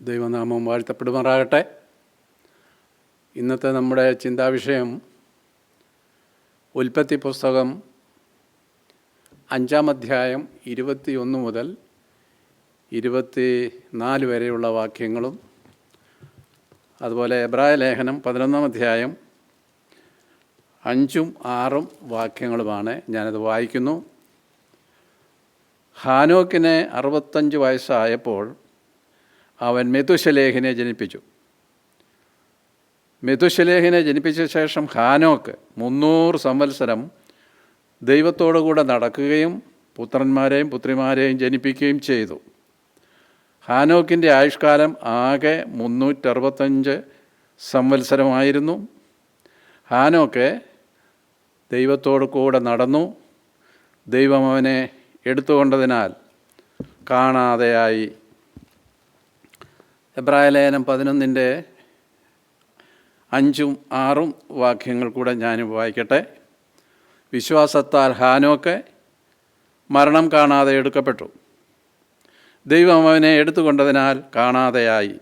ദൈവനാമം വാഴ്ത്തപ്പെടുമാറാകട്ടെ. ഇന്നത്തെ നമ്മുടെ ചിന്താവിഷയം ഉൽപ്പത്തി പുസ്തകം 5-ാം അധ്യായം 21 മുതൽ 24 വരെയുള്ള വാക്യങ്ങളും, അതുപോലെ എബ്രായ ലേഖനം 11-ാം അധ്യായം 5-6 വാക്യങ്ങളുമാണ്. ഞാനത് വായിക്കുന്നു. ഹാനോക്കിന് 65 വയസ്സായപ്പോൾ അവൻ മെതുശലേഹിനെ ജനിപ്പിച്ചു. മെതുശലേഹിനെ ജനിപ്പിച്ച ശേഷം ഹാനോക്ക് 300 സംവത്സരം ദൈവത്തോടുകൂടെ നടക്കുകയും പുത്രന്മാരെയും പുത്രിമാരെയും ജനിപ്പിക്കുകയും ചെയ്തു. ഹാനോക്കിൻ്റെ ആയുഷ്കാലം ആകെ 365 സംവത്സരമായിരുന്നു. ഹാനോക്ക് ദൈവത്തോടു കൂടെ നടന്നു. ദൈവം അവനെ എടുത്തുകൊണ്ടതിനാൽ കാണാതെയായി. എബ്രായ ലേഖനം 11-ന്റെ 5-6 വാക്യങ്ങൾ കൂടെ ഞാൻ വായിക്കട്ടെ. വിശ്വാസത്താൽ ഹാനോക്ക് മരണം കാണാതെ എടുക്കപ്പെട്ടു. ദൈവം അവനെ എടുത്തുകൊണ്ടതിനാൽ കാണാതെയായി.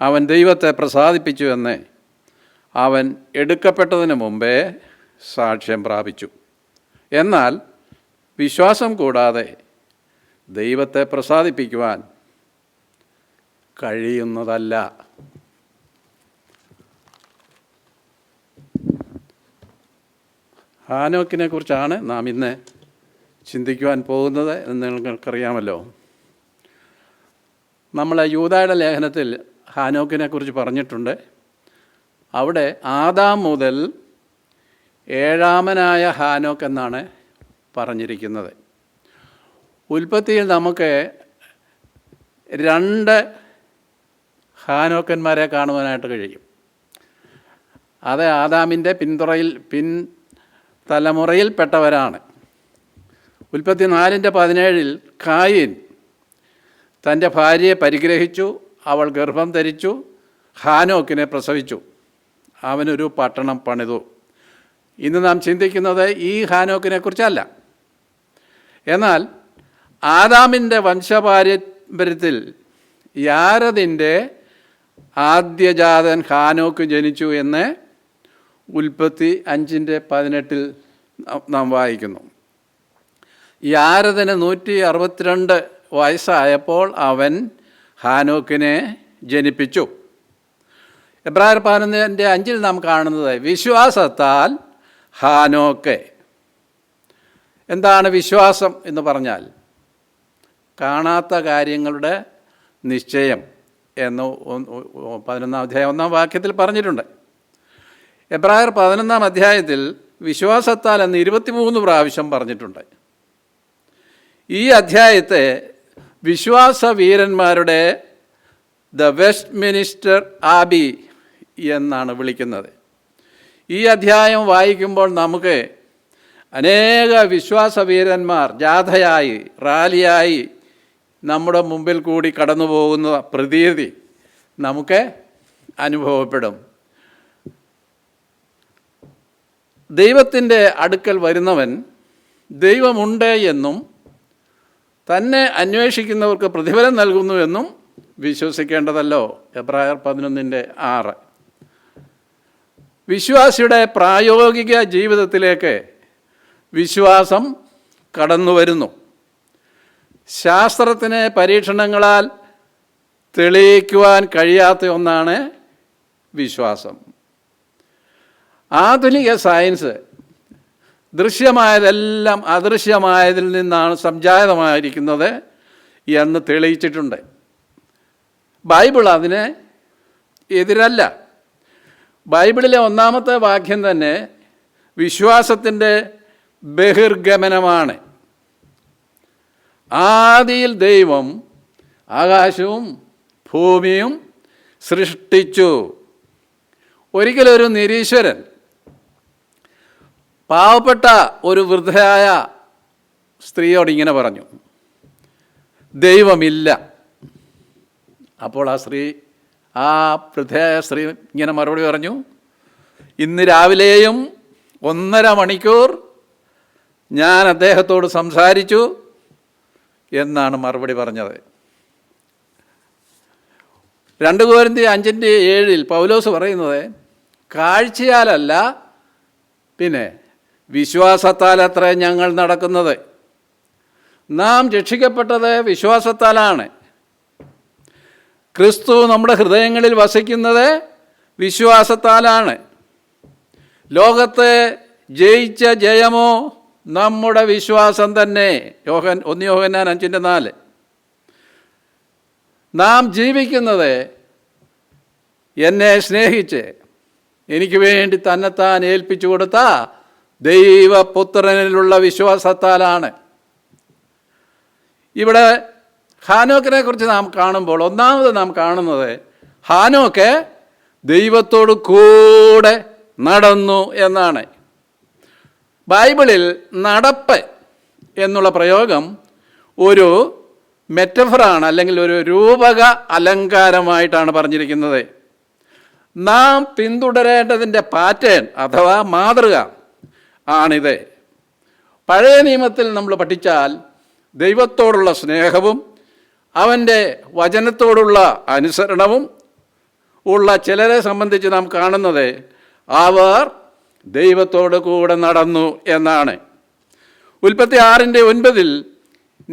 അവൻ ദൈവത്തെ പ്രസാദിപ്പിച്ചു എന്ന് അവൻ എടുക്കപ്പെട്ടതിന് മുമ്പേ സാക്ഷ്യം പ്രാപിച്ചു. എന്നാൽ വിശ്വാസം കൂടാതെ ദൈവത്തെ പ്രസാദിപ്പിക്കുവാൻ കഴിയുന്നതല്ല. ഹാനോക്കിനെ കുറിച്ചാണ് നാം ഇന്ന് ചിന്തിക്കുവാൻ പോകുന്നത് എന്ന് നിങ്ങൾക്കറിയാമല്ലോ. നമ്മൾ യൂദായുടെ ലേഖനത്തിൽ ഹാനോക്കിനെ കുറിച്ച് പറഞ്ഞിട്ടുണ്ട്. അവിടെ ആദാം മുതൽ 7-ാമനായ ഹാനോക്ക് എന്നാണ് പറഞ്ഞിരിക്കുന്നത്. ഉൽപ്പത്തിയിൽ നമുക്ക് 2 ഹാനോക്കന്മാരെ കാണുവാനായിട്ട് കഴിയും. അത് ആദാമിൻ്റെ തലമുറയിൽപ്പെട്ടവരാണ്. ഉൽപ്പത്തി 4:17 കായീൻ തൻ്റെ ഭാര്യയെ പരിഗ്രഹിച്ചു. അവൾ ഗർഭം ധരിച്ചു, ഹാനോക്കിനെ പ്രസവിച്ചു. അവനൊരു പട്ടണം പണിതു. ഇന്ന് നാം ചിന്തിക്കുന്നത് ഈ ഹാനോക്കിനെ കുറിച്ചല്ല. എന്നാൽ ആദാമിൻ്റെ വംശപാരമ്പര്യത്തിൽ യാരദിൻ്റെ ആദ്യജാതൻ ഹാനോക്ക് ജനിച്ചു എന്ന് ഉൽപ്പത്തി 5:18 നാം വായിക്കുന്നു. യാരദിന് 162 വയസ്സായപ്പോൾ അവൻ ഹാനോക്കിനെ ജനിപ്പിച്ചു. എബ്രായർ 11:5 നാം കാണുന്നത് വിശ്വാസത്താൽ ഹാനോക്ക്. എന്താണ് വിശ്വാസം എന്ന് പറഞ്ഞാൽ? കാണാത്ത കാര്യങ്ങളുടെ നിശ്ചയം എന്ന് 11-ാം അധ്യായം 1-ാം വാക്യത്തിൽ പറഞ്ഞിട്ടുണ്ട്. എബ്രായർ 11-ാം അധ്യായത്തിൽ വിശ്വാസത്താൽ എന്ന് 23 പ്രാവശ്യം പറഞ്ഞിട്ടുണ്ട്. ഈ അധ്യായത്തെ വിശ്വാസ വീരന്മാരുടെ ദ വെസ്റ്റ് മിനിസ്റ്റർ ആബി എന്നാണ് വിളിക്കുന്നത്. ഈ അധ്യായം വായിക്കുമ്പോൾ നമുക്ക് അനേക വിശ്വാസ വീരന്മാർ ജാഥയായി, റാലിയായി നമ്മുടെ മുമ്പിൽ കൂടി കടന്നു പോകുന്ന പ്രതീതി നമുക്ക് അനുഭവപ്പെടും. ദൈവത്തിൻ്റെ അടുക്കൽ വരുന്നവൻ ദൈവമുണ്ട് എന്നും തന്നെ അന്വേഷിക്കുന്നവർക്ക് പ്രതിഫലം നൽകുന്നു എന്നും വിശ്വസിക്കേണ്ടതല്ലോ. എബ്രായർ 11:6. വിശ്വാസിയുടെ പ്രായോഗിക ജീവിതത്തിലേക്ക് വിശ്വാസം കടന്നു വരുന്നു. ശാസ്ത്രത്തിന് പരീക്ഷണങ്ങളാൽ തെളിയിക്കുവാൻ കഴിയാത്ത ഒന്നാണ് വിശ്വാസം. ആധുനിക സയൻസ് ദൃശ്യമായതെല്ലാം അദൃശ്യമായതിൽ നിന്നാണ് സംജാതമായിരിക്കുന്നത് എന്ന് തെളിയിച്ചിട്ടുണ്ട്. ബൈബിൾ അതിന് എതിരല്ല. ബൈബിളിലെ 1-ാമത്തെ വാക്യം തന്നെ വിശ്വാസത്തിൻ്റെ ബഹിർഗമനമാണ്. ആദിയിൽ ദൈവം ആകാശവും ഭൂമിയും സൃഷ്ടിച്ചു. ഒരിക്കലൊരു നിരീശ്വരൻ പാവപ്പെട്ട ഒരു വൃദ്ധയായ സ്ത്രീയോട് ഇങ്ങനെ പറഞ്ഞു, ദൈവമില്ല. അപ്പോൾ ആ വൃദ്ധയായ സ്ത്രീ ഇങ്ങനെ മറുപടി പറഞ്ഞു, ഇന്ന് രാവിലെയും 1.5 മണിക്കൂർ ഞാൻ അദ്ദേഹത്തോട് സംസാരിച്ചു എന്നാണ് മറുപടി പറഞ്ഞത്. 2 കൊരിന്ത്യർ 5:7 പൗലോസ് പറയുന്നത് കാഴ്ചയാലല്ല, പിന്നെ വിശ്വാസത്താൽ അത്ര ഞങ്ങൾ നടക്കുന്നത്. നാം രക്ഷിക്കപ്പെട്ടത് വിശ്വാസത്താലാണ്. ക്രിസ്തു നമ്മുടെ ഹൃദയങ്ങളിൽ വസിക്കുന്നത് വിശ്വാസത്താലാണ്. ലോകത്തെ ജയിച്ച ജയമോ നമ്മുടെ വിശ്വാസം തന്നെ. 1 യോഹന്നാൻ 5:4. നാം ജീവിക്കുന്നത് എന്നെ സ്നേഹിച്ച് എനിക്ക് വേണ്ടി തന്നെത്താൻ ഏൽപ്പിച്ചു കൊടുത്ത ദൈവപുത്രനിലുള്ള വിശ്വാസത്താലാണ്. ഇവിടെ ഹാനോക്കിനെ കുറിച്ച് നാം കാണുമ്പോൾ ഒന്നാമത് നാം കാണുന്നത് ഹാനോക്ക് ദൈവത്തോട് കൂടെ നടന്നു എന്നാണ്. ബൈബിളിൽ നടപ്പ് എന്നുള്ള പ്രയോഗം ഒരു മെറ്റഫറാണ്, അല്ലെങ്കിൽ ഒരു രൂപക അലങ്കാരമായിട്ടാണ് പറഞ്ഞിരിക്കുന്നത്. നാം പിന്തുടരേണ്ടതിൻ്റെ പാറ്റേൺ അഥവാ മാതൃക ആണിത്. പഴയ നിയമത്തിൽ നമ്മൾ പഠിച്ചാൽ ദൈവത്തോടുള്ള സ്നേഹവും അവൻ്റെ വചനത്തോടുള്ള അനുസരണവും ഉള്ള ചിലരെ സംബന്ധിച്ച് നാം കാണുന്നത് അവർ ദൈവത്തോട് കൂടെ നടന്നു എന്നാണ്. ഉൽപ്പത്തി 6:9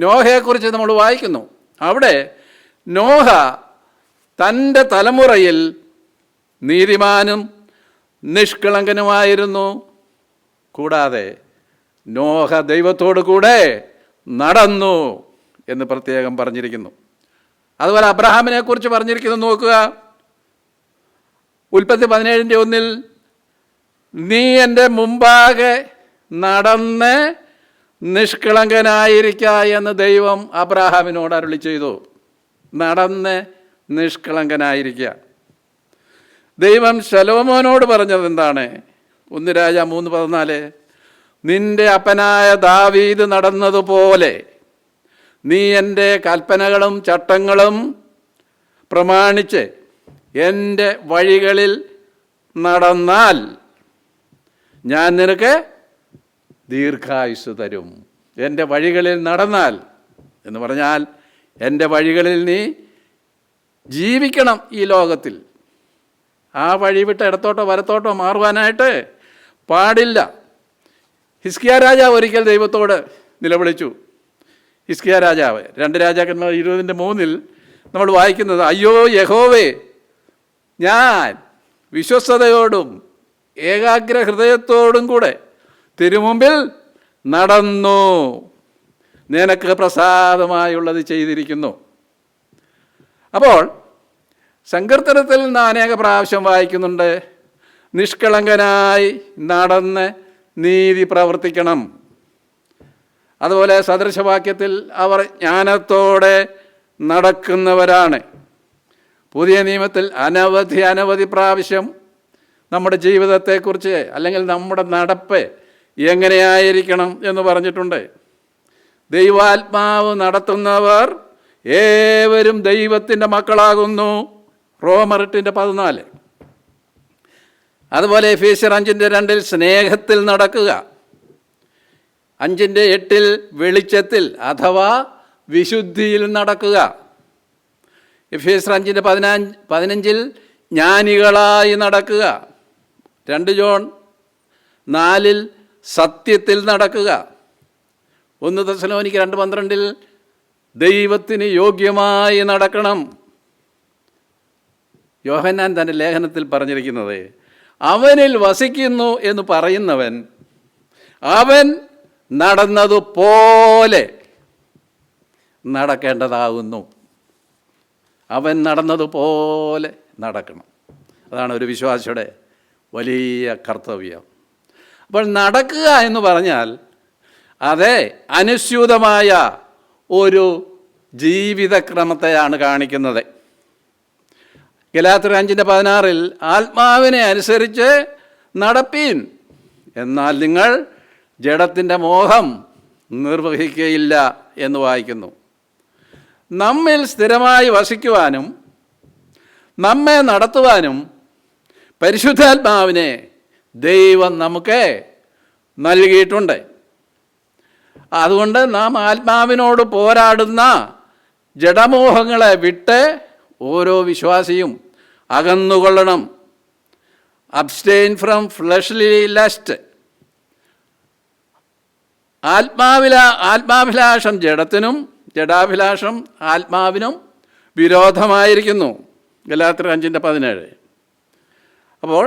നോഹയെക്കുറിച്ച് നമ്മൾ വായിക്കുന്നു. അവിടെ നോഹ തൻ്റെ തലമുറയിൽ നീതിമാനും നിഷ്കളങ്കനുമായിരുന്നു. കൂടാതെ നോഹ ദൈവത്തോട് കൂടെ നടന്നു എന്ന് പ്രത്യേകം പറഞ്ഞിരിക്കുന്നു. അതുപോലെ അബ്രഹാമിനെ കുറിച്ച് പറഞ്ഞിരിക്കുന്നത് നോക്കുക. ഉൽപ്പത്തി 17:1 നീ എൻ്റെ മുമ്പാകെ നടന്ന് നിഷ്കളങ്കനായിരിക്ക എന്ന് ദൈവം അബ്രഹാമിനോട് അരുളി ചെയ്തു. നടന്ന് നിഷ്കളങ്കനായിരിക്കുക. ദൈവം ശലോമോനോട് പറഞ്ഞത് എന്താണ്? 1 രാജാ 3:14 നിന്റെ അപ്പനായ ദാവീദ് നടന്നതുപോലെ നീ എൻ്റെ കൽപ്പനകളും ചട്ടങ്ങളും പ്രമാണിച്ച് എൻ്റെ വഴികളിൽ നടന്നാൽ ഞാൻ നിനക്ക് ദീർഘായുസ് തരും. എൻ്റെ വഴികളിൽ നടന്നാൽ എന്ന് പറഞ്ഞാൽ എൻ്റെ വഴികളിൽ നീ ജീവിക്കണം. ഈ ലോകത്തിൽ ആ വഴി വിട്ട് ഇടത്തോട്ടോ വലത്തോട്ടോ മാറുവാനായിട്ട് പാടില്ല. ഹിസ്കിയ രാജാവ് ഒരിക്കൽ ദൈവത്തോട് നിലവിളിച്ചു. ഹിസ്കിയ രാജാവ് 2 രാജാക്കന്മാർ 20:3 നമ്മൾ വായിക്കുന്നത്, അയ്യോ യഹോവേ, ഞാൻ വിശ്വസ്തയോടും ഏകാഗ്ര ഹൃദയത്തോടും കൂടെ തിരുമുമ്പിൽ നടന്നു, നിനക്ക് പ്രസാദമായുള്ളത് ചെയ്തിരിക്കുന്നു. അപ്പോൾ സങ്കീർത്തനത്തിൽ നിന്ന് അനേക പ്രാവശ്യം വായിക്കുന്നുണ്ട്, നിഷ്കളങ്കനായി നടന്ന് നീതി പ്രവർത്തിക്കണം. അതുപോലെ സദൃശവാക്യത്തിൽ അവർ ജ്ഞാനത്തോടെ നടക്കുന്നവരാണ്. പുതിയ നിയമത്തിൽ അനവധി പ്രാവശ്യം നമ്മുടെ ജീവിതത്തെക്കുറിച്ച് അല്ലെങ്കിൽ നമ്മുടെ നടപ്പ് എങ്ങനെയായിരിക്കണം എന്ന് പറഞ്ഞിട്ടുണ്ട്. ദൈവാത്മാവ് നടത്തുന്നവർ ഏവരും ദൈവത്തിൻ്റെ മക്കളാകുന്നു. റോമർ 8:14. അതുപോലെ എഫേസ്യർ 5:2 സ്നേഹത്തിൽ നടക്കുക. 5:8 വെളിച്ചത്തിൽ അഥവാ വിശുദ്ധിയിൽ നടക്കുക. എഫേസ്യർ 5:15 ജ്ഞാനികളായി നടക്കുക. 2 ജോൺ 4 സത്യത്തിൽ നടക്കുക. 1 തെസ്സലോനിക്ക 2:12 ദൈവത്തിന് യോഗ്യമായി നടക്കണം. യോഹന്നാൻ തൻ്റെ ലേഖനത്തിൽ പറഞ്ഞിരിക്കുന്നത്, അവനിൽ വസിക്കുന്നു എന്ന് പറയുന്നവൻ അവൻ നടന്നതുപോലെ നടക്കേണ്ടതാകുന്നു. അവൻ നടന്നതുപോലെ നടക്കണം. അതാണ് ഒരു വിശ്വാസിയുടെ വലിയ കർത്തവ്യം. അപ്പോൾ നടക്കുക എന്ന് പറഞ്ഞാൽ അത് അനുസ്യൂതമായ ഒരു ജീവിതക്രമത്തെയാണ് കാണിക്കുന്നത്. ഗലാത്യർ 5:16 ആത്മാവിനെ അനുസരിച്ച് നടപ്പീൻ, എന്നാൽ നിങ്ങൾ ജഡത്തിൻ്റെ മോഹം നിർവഹിക്കുകയില്ല എന്ന് വായിക്കുന്നു. നമ്മിൽ സ്ഥിരമായി വസിക്കുവാനും നമ്മെ നടത്തുവാനും പരിശുദ്ധാത്മാവിനെ ദൈവം നമുക്ക് നൽകിയിട്ടുണ്ട്. അതുകൊണ്ട് നാം ആത്മാവിനോട് പോരാടുന്ന ജഡമോഹങ്ങളെ വിട്ട് ഓരോ വിശ്വാസിയും അകന്നുകൊള്ളണം. Abstain from fleshly lust. ആത്മാഭിലാഷം ജഡത്തിനും ജഡാഭിലാഷം ആത്മാവിനും വിരോധമായിരിക്കുന്നു. ഗലാത്യർ 5:17. അപ്പോൾ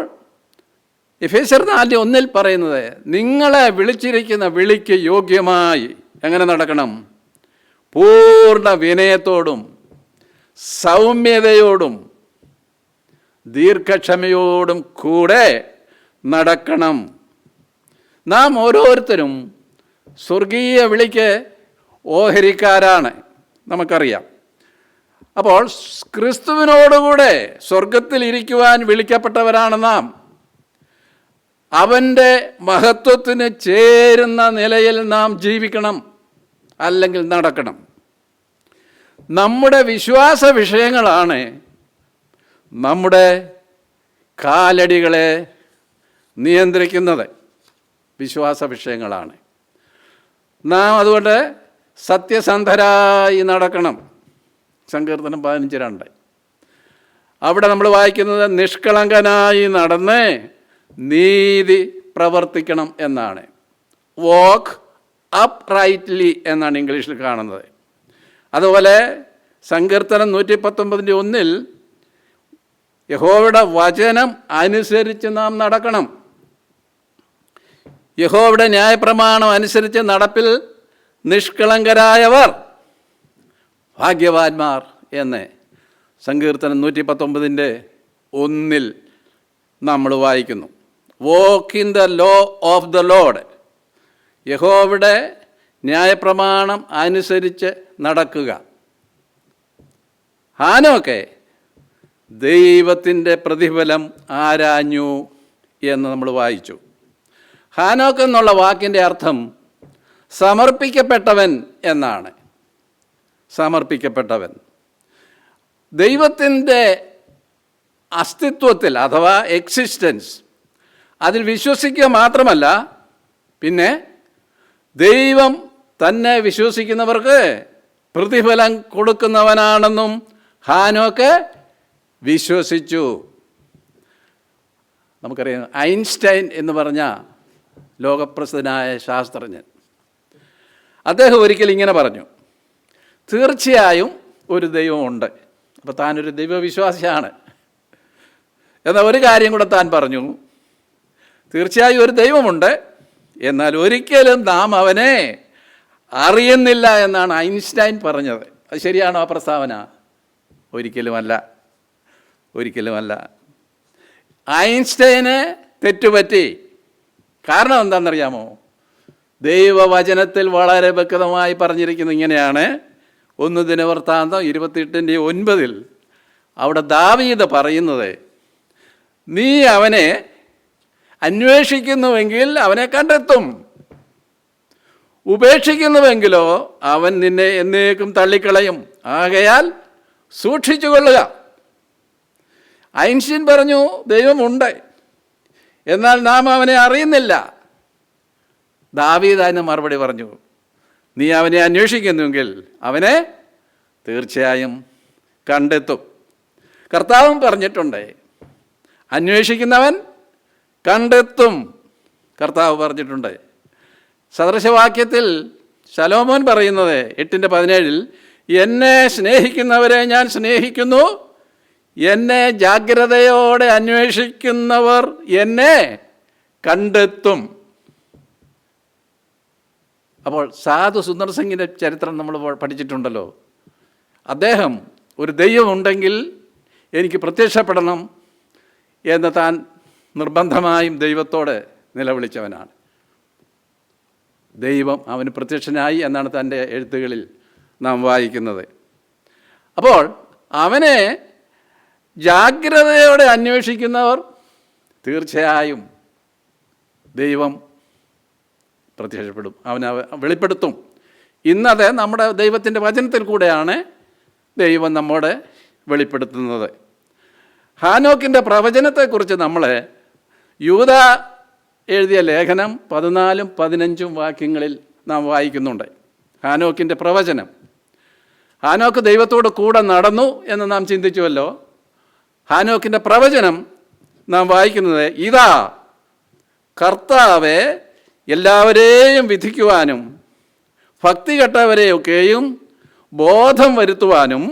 എഫേസ്യർ 4:1 പറയുന്നത്, നിങ്ങളെ വിളിച്ചിരിക്കുന്ന വിളിക്ക് യോഗ്യമായി എങ്ങനെ നടക്കണം? പൂർണ്ണ വിനയത്തോടും സൗമ്യതയോടും ദീർഘക്ഷമയോടും കൂടെ നടക്കണം. നാം ഓരോരുത്തരും സ്വർഗീയ വിളിക്ക് ഓഹരിക്കാരാണ്, നമുക്കറിയാം. അപ്പോൾ ക്രിസ്തുവിനോടുകൂടെ സ്വർഗത്തിൽ ഇരിക്കുവാൻ വിളിക്കപ്പെട്ടവരാണ് നാം. അവൻ്റെ മഹത്വത്തിന് ചേരുന്ന നിലയിൽ നാം ജീവിക്കണം, അല്ലെങ്കിൽ നടക്കണം. നമ്മുടെ വിശ്വാസ വിഷയങ്ങളാണ് നമ്മുടെ കാലടികളെ നിയന്ത്രിക്കുന്നത്. വിശ്വാസ വിഷയങ്ങളാണ്. നാം അതുകൊണ്ട് സത്യസന്ധരായി നടക്കണം. സങ്കീർത്തനം 15:2. അവിടെ നമ്മൾ വായിക്കുന്നത്, നിഷ്കളങ്കനായി നടന്ന് നീതി പ്രവർത്തിക്കണം എന്നാണ്. വാക്ക് അപ്പ് റൈറ്റ്ലി എന്നാണ് ഇംഗ്ലീഷിൽ കാണുന്നത്. അതുപോലെ സങ്കീർത്തനം 119:1 യഹോവയുടെ വചനം അനുസരിച്ച് നാം നടക്കണം. യഹോവയുടെ ന്യായപ്രമാണം അനുസരിച്ച് നടപ്പിൽ നിഷ്കളങ്കരായവർ ഭാഗ്യവാന്മാർ എന്ന് സങ്കീർത്തനം 119:1 നമ്മൾ വായിക്കുന്നു. Walk in the law of the Lord. യഹോവയുടെ ന്യായപ്രമാണം അനുസരിച്ച് നടക്കുക. ഹാനോക്ക് ദൈവത്തിൻ്റെ പ്രതിഫലം ആരാഞ്ഞു എന്ന് നമ്മൾ വായിച്ചു. ഹാനോക്ക് എന്നുള്ള വാക്കിൻ്റെ അർത്ഥം സമർപ്പിക്കപ്പെട്ടവൻ എന്നാണ്. സമർപ്പിക്കപ്പെട്ടവൻ ദൈവത്തിൻ്റെ അസ്തിത്വത്തിൽ അഥവാ എക്സിസ്റ്റൻസ്, അതിൽ വിശ്വസിക്കുക മാത്രമല്ല, പിന്നെ ദൈവം തന്നെ വിശ്വസിക്കുന്നവർക്ക് പ്രതിഫലം കൊടുക്കുന്നവനാണെന്നും ഹാനോക്ക് വിശ്വസിച്ചു. നമുക്കറിയാം, ഐൻസ്റ്റൈൻ എന്ന് പറഞ്ഞ ലോകപ്രസിദ്ധനായ ശാസ്ത്രജ്ഞൻ, അദ്ദേഹം ഒരിക്കൽ ഇങ്ങനെ പറഞ്ഞു, തീർച്ചയായും ഒരു ദൈവമുണ്ട്. അപ്പോൾ താനൊരു ദൈവവിശ്വാസിയാണ്. എന്നാൽ ഒരു കാര്യം കൂടെ താൻ പറഞ്ഞു, തീർച്ചയായും ഒരു ദൈവമുണ്ട്, എന്നാൽ ഒരിക്കലും നാം അവനെ അറിയുന്നില്ല എന്നാണ് ഐൻസ്റ്റൈൻ പറഞ്ഞത്. അത് ശരിയാണോ ആ പ്രസ്താവന? ഒരിക്കലുമല്ല, ഒരിക്കലുമല്ല. ഐൻസ്റ്റൈന് തെറ്റുപറ്റി. കാരണം എന്താണെന്നറിയാമോ? ദൈവവചനത്തിൽ വളരെ വ്യക്തമായി പറഞ്ഞിരിക്കുന്നത് ഇങ്ങനെയാണ്. 1 ദിനവൃത്താന്തം 28:9 അവിടെ ദാവീദ് പറയുന്നത്, നീ അവനെ അന്വേഷിക്കുന്നുവെങ്കിൽ അവനെ കണ്ടെത്തും, ഉപേക്ഷിക്കുന്നുവെങ്കിലോ അവൻ നിന്നെ എന്നേക്കും തള്ളിക്കളയും, ആകയാൽ സൂക്ഷിച്ചുകൊള്ളുക. ഐൻസ്റ്റീൻ പറഞ്ഞു, ദൈവമുണ്ട്, എന്നാൽ നാം അവനെ അറിയുന്നില്ല. ദാവീദ് അതിന് മറുപടി പറഞ്ഞു, നീ അവനെ അന്വേഷിക്കുന്നുവെങ്കിൽ അവനെ തീർച്ചയായും കണ്ടെത്തും. കർത്താവും പറഞ്ഞിട്ടുണ്ട്, അന്വേഷിക്കുന്നവൻ കണ്ടെത്തും. കർത്താവ് പറഞ്ഞിട്ടുണ്ട്. സദൃശവാക്യത്തിൽ ശലോമോൻ പറയുന്നത് 8:17 എന്നെ സ്നേഹിക്കുന്നവരെ ഞാൻ സ്നേഹിക്കുന്നു, എന്നെ ജാഗ്രതയോടെ അന്വേഷിക്കുന്നവർ എന്നെ കണ്ടെത്തും. അപ്പോൾ സാധു സുന്ദർ സിംഗിൻ്റെ ചരിത്രം നമ്മൾ പഠിച്ചിട്ടുണ്ടല്ലോ. അദ്ദേഹം ഒരു ദൈവമുണ്ടെങ്കിൽ എനിക്ക് പ്രത്യക്ഷപ്പെടണം എന്ന് താൻ നിർബന്ധമായും ദൈവത്തോട് നിലവിളിച്ചവനാണ്. ദൈവം അവന് പ്രത്യക്ഷനായി എന്നാണ് തൻ്റെ എഴുത്തുകളിൽ നാം വായിക്കുന്നത്. അപ്പോൾ അവനെ ജാഗ്രതയോടെ അന്വേഷിക്കുന്നവർ തീർച്ചയായും ദൈവം പ്രത്യക്ഷപ്പെടും, അവനെ വെളിപ്പെടുത്തും. ഇന്നത് നമ്മുടെ ദൈവത്തിൻ്റെ വചനത്തിൽ കൂടെയാണ് ദൈവം നമ്മോട് വെളിപ്പെടുത്തുന്നത്. ഹാനോക്കിൻ്റെ പ്രവചനത്തെക്കുറിച്ച് നമ്മൾ യൂദ എഴുതിയ ലേഖനം 14-15 വാക്യങ്ങളിൽ നാം വായിക്കുന്നുണ്ട്. ഹാനോക്കിൻ്റെ പ്രവചനം. ഹാനോക്ക് ദൈവത്തോട് കൂടെ നടന്നു എന്ന് നാം ചിന്തിച്ചുവല്ലോ. ഹാനോക്കിൻ്റെ പ്രവചനം നാം വായിക്കുന്നത്, ഇതാ കർത്താവെ എല്ലാവരെയും വിധിക്കുവാനും ഭക്തി കെട്ടവരെയൊക്കെയും ബോധം വരുത്തുവാനും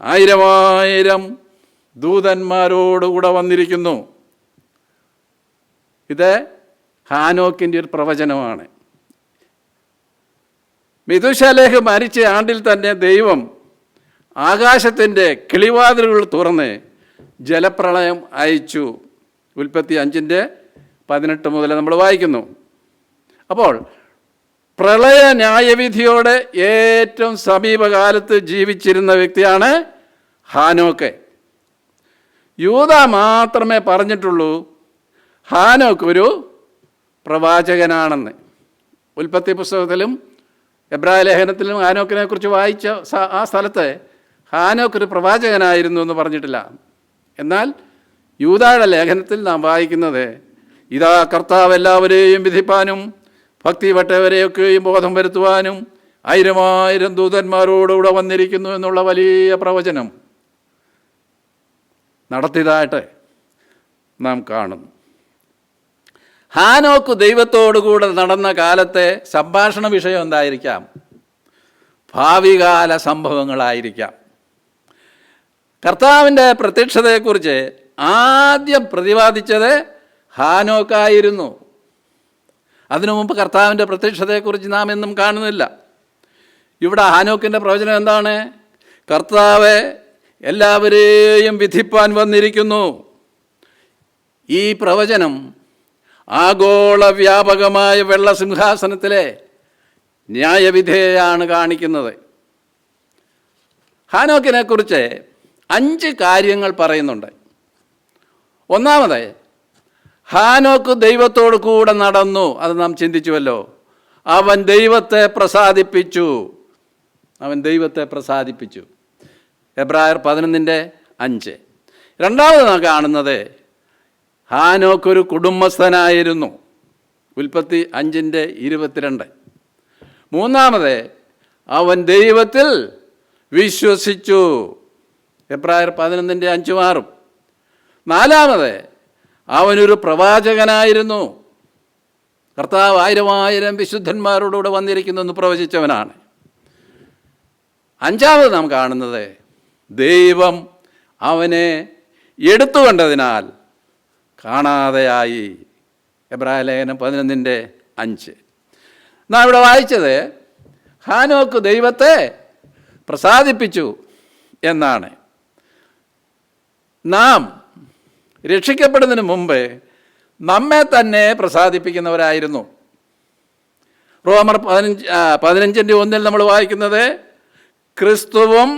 1000 ദൂതന്മാരോടുകൂടെ വന്നിരിക്കുന്നു. ഇത് ഹാനോക്കിൻ്റെ ഒരു പ്രവചനമാണ്. മെഥൂശലഹ് മരിച്ച ആണ്ടിൽ തന്നെ ദൈവം ആകാശത്തിൻ്റെ കിളിവാതിലുകൾ തുറന്ന് ജലപ്രളയം അയച്ചു. ഉൽപ്പത്തി 5:18 മുതൽ നമ്മൾ വായിക്കുന്നു. അപ്പോൾ പ്രളയ ന്യായവിധിയോടെ ഏറ്റവും സമീപകാലത്ത് ജീവിച്ചിരുന്ന വ്യക്തിയാണ് ഹാനോക്ക്. യൂദ മാത്രമേ പറഞ്ഞിട്ടുള്ളൂ ഹാനോക്ക് ഒരു പ്രവാചകനാണെന്ന്. ഉൽപ്പത്തി പുസ്തകത്തിലും എബ്രായ ലേഖനത്തിലും ഹാനോക്കിനെ കുറിച്ച് വായിച്ച ആ സ്ഥലത്ത് ഹാനോക്ക് ഒരു പ്രവാചകനായിരുന്നു എന്ന് പറഞ്ഞിട്ടില്ല. എന്നാൽ യൂദായുടെ ലേഖനത്തിൽ നാം വായിക്കുന്നത്, ഇതാ കർത്താവ് എല്ലാവരെയും വിധിപ്പാനും ഭക്തി പെട്ടവരെയൊക്കെയും ബോധം വരുത്തുവാനും 1000 ദൂതന്മാരോടുകൂടെ വന്നിരിക്കുന്നു എന്നുള്ള വലിയ പ്രവചനം നടത്തിയതായിട്ട് നാം കാണുന്നു. ഹാനോക്ക് ദൈവത്തോടുകൂടെ നടന്ന കാലത്തെ സംഭാഷണ വിഷയം എന്തായിരിക്കാം? ഭാവികാല സംഭവങ്ങളായിരിക്കാം. കർത്താവിൻ്റെ പ്രത്യക്ഷതയെക്കുറിച്ച് ആദ്യം പ്രതിപാദിച്ചത് ഹാനോക്കായിരുന്നു. അതിനു മുമ്പ് കർത്താവിൻ്റെ പ്രത്യക്ഷതയെക്കുറിച്ച് നാം എന്നും കാണുന്നില്ല. ഇവിടെ ഹാനോക്കിൻ്റെ പ്രവചനം എന്താണ്? കർത്താവ് എല്ലാവരെയും വിധിപ്പാൻ വന്നിരിക്കുന്നു. ഈ പ്രവചനം ആഗോള വ്യാപകമായ വെള്ളസിംഹാസനത്തിലെ ന്യായവിധേയാണ് കാണിക്കുന്നത്. ഹാനോക്കിനെ കുറിച്ച് 5 കാര്യങ്ങൾ പറയുന്നുണ്ട്. ഒന്നാമത്, ഹാനോക്ക് ദൈവത്തോട് കൂടെ നടന്നു. അത് നാം ചിന്തിച്ചുവല്ലോ. അവൻ ദൈവത്തെ പ്രസാദിപ്പിച്ചു. എബ്രായർ 11:5. രണ്ടാമത് നാം കാണുന്നത്, ഹാനോക്ക് ഒരു കുടുംബസ്ഥനായിരുന്നു. ഉൽപ്പത്തി 5:22. മൂന്നാമത്, അവൻ ദൈവത്തിൽ വിശ്വസിച്ചു. എബ്രായർ 11:5-6. നാലാമത്, അവനൊരു പ്രവാചകനായിരുന്നു. കർത്താവ് 1000 വിശുദ്ധന്മാരോടുകൂടെ വന്നിരിക്കുന്നു എന്ന് പ്രവചിച്ചവനാണ്. അഞ്ചാമത് നാം കാണുന്നത്, ദൈവം അവനെ എടുത്തുകൊണ്ടതിനാൽ കാണാതെയായി. എബ്രായ ലേഖനം 11:5. നാം ഇവിടെ വായിച്ചത് ഹാനോക്ക് ദൈവത്തെ പ്രസാദിപ്പിച്ചു എന്നാണ്. നാം രക്ഷിക്കപ്പെടുന്നതിന് മുമ്പ് നമ്മെ തന്നെ പ്രസാദിപ്പിക്കുന്നവരായിരുന്നു. റോമർ 15:1 നമ്മൾ വായിക്കുന്നത്, ക്രിസ്തുവും